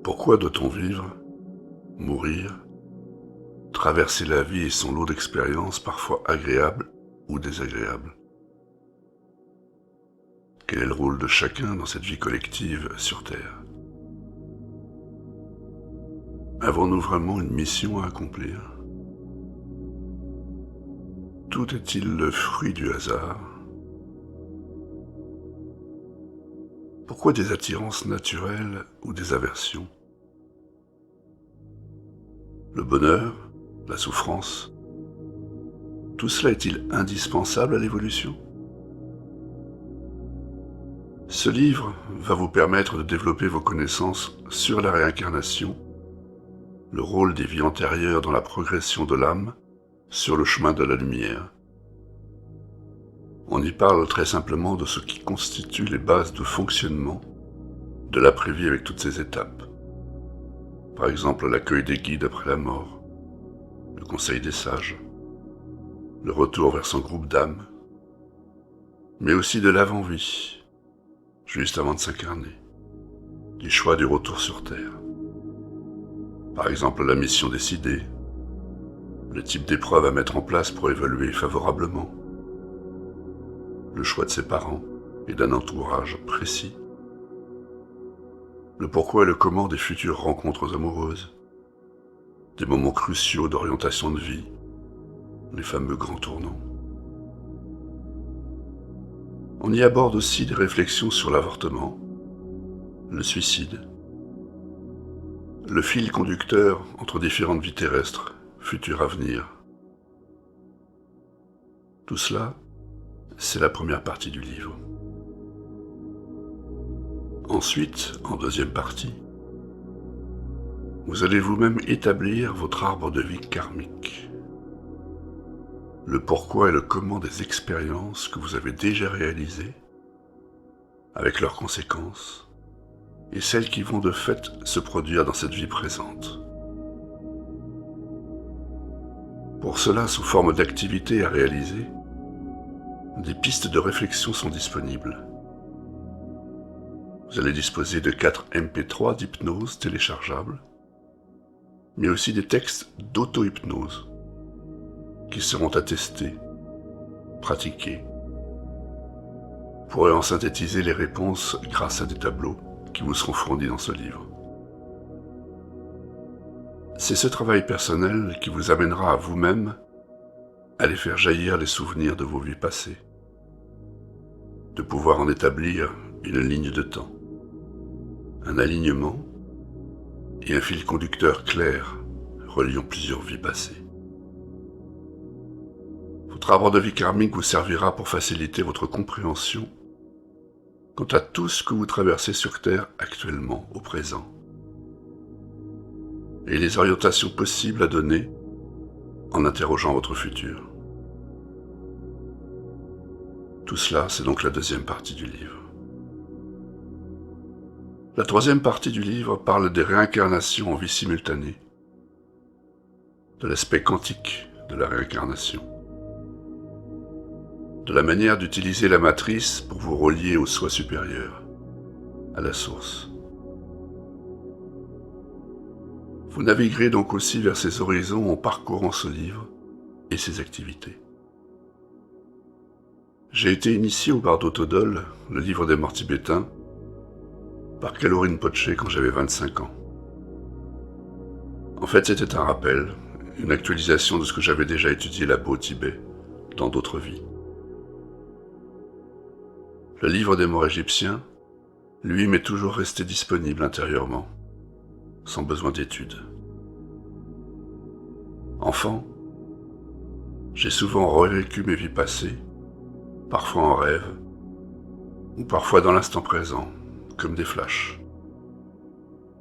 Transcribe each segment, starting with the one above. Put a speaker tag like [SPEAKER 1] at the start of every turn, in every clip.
[SPEAKER 1] Pourquoi doit-on vivre, mourir, traverser la vie et son lot d'expériences parfois agréables ou désagréables? Quel est le rôle de chacun dans cette vie collective sur Terre? Avons-nous vraiment une mission à accomplir? Tout est-il le fruit du hasard? Pourquoi des attirances naturelles ou des aversions? Le bonheur, la souffrance, tout cela est-il indispensable à l'évolution? Ce livre va vous permettre de développer vos connaissances sur la réincarnation, le rôle des vies antérieures dans la progression de l'âme sur le chemin de la lumière. On y parle très simplement de ce qui constitue les bases de fonctionnement de l'après-vie avec toutes ses étapes. Par exemple, l'accueil des guides après la mort, le conseil des sages, le retour vers son groupe d'âmes, mais aussi de l'avant-vie, juste avant de s'incarner, du choix du retour sur Terre. Par exemple, la mission décidée, le type d'épreuve à mettre en place pour évoluer favorablement, le choix de ses parents et d'un entourage précis, le pourquoi et le comment des futures rencontres amoureuses, des moments cruciaux d'orientation de vie, les fameux grands tournants. On y aborde aussi des réflexions sur l'avortement, le suicide, le fil conducteur entre différentes vies terrestres, futures à venir. Tout cela, c'est la première partie du livre. Ensuite, en deuxième partie, vous allez vous-même établir votre arbre de vie karmique. Le pourquoi et le comment des expériences que vous avez déjà réalisées, avec leurs conséquences, et celles qui vont de fait se produire dans cette vie présente. Pour cela, sous forme d'activités à réaliser, des pistes de réflexion sont disponibles. Vous allez disposer de 4 MP3 d'hypnose téléchargeables, mais aussi des textes d'auto-hypnose qui seront à tester, pratiquer. Vous pourrez en synthétiser les réponses grâce à des tableaux qui vous seront fournis dans ce livre. C'est ce travail personnel qui vous amènera à vous-même aller faire jaillir les souvenirs de vos vies passées, de pouvoir en établir une ligne de temps, un alignement et un fil conducteur clair reliant plusieurs vies passées. Votre arbre de vie karmique vous servira pour faciliter votre compréhension quant à tout ce que vous traversez sur Terre actuellement, au présent, et les orientations possibles à donner en interrogeant votre futur. Tout cela, c'est donc la deuxième partie du livre. La troisième partie du livre parle des réincarnations en vie simultanée, de l'aspect quantique de la réincarnation, de la manière d'utiliser la matrice pour vous relier au soi supérieur, à la source. Vous naviguerez donc aussi vers ces horizons en parcourant ce livre et ses activités. J'ai été initié au bardo Todol, le livre des morts tibétains, par Kalo Rinpoche quand j'avais 25 ans. En fait, c'était un rappel, une actualisation de ce que j'avais déjà étudié là-bas au Tibet, dans d'autres vies. Le livre des morts égyptiens, lui, m'est toujours resté disponible intérieurement, sans besoin d'études. Enfant, j'ai souvent revécu mes vies passées, parfois en rêve, ou parfois dans l'instant présent, comme des flashs.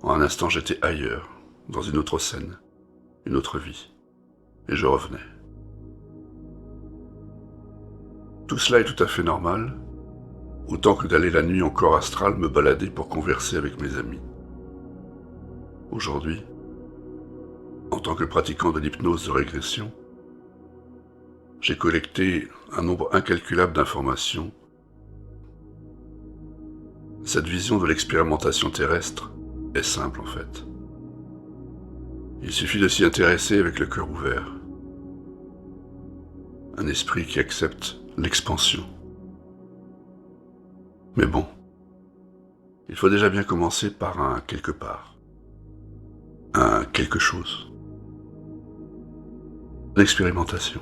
[SPEAKER 1] En un instant, j'étais ailleurs, dans une autre scène, une autre vie, et je revenais. Tout cela est tout à fait normal, autant que d'aller la nuit en corps astral me balader pour converser avec mes amis. Aujourd'hui, en tant que pratiquant de l'hypnose de régression, j'ai collecté un nombre incalculable d'informations. Cette vision de l'expérimentation terrestre est simple en fait. Il suffit de s'y intéresser avec le cœur ouvert. Un esprit qui accepte l'expansion. Mais bon, il faut déjà bien commencer par un quelque part. Un quelque chose. L'expérimentation.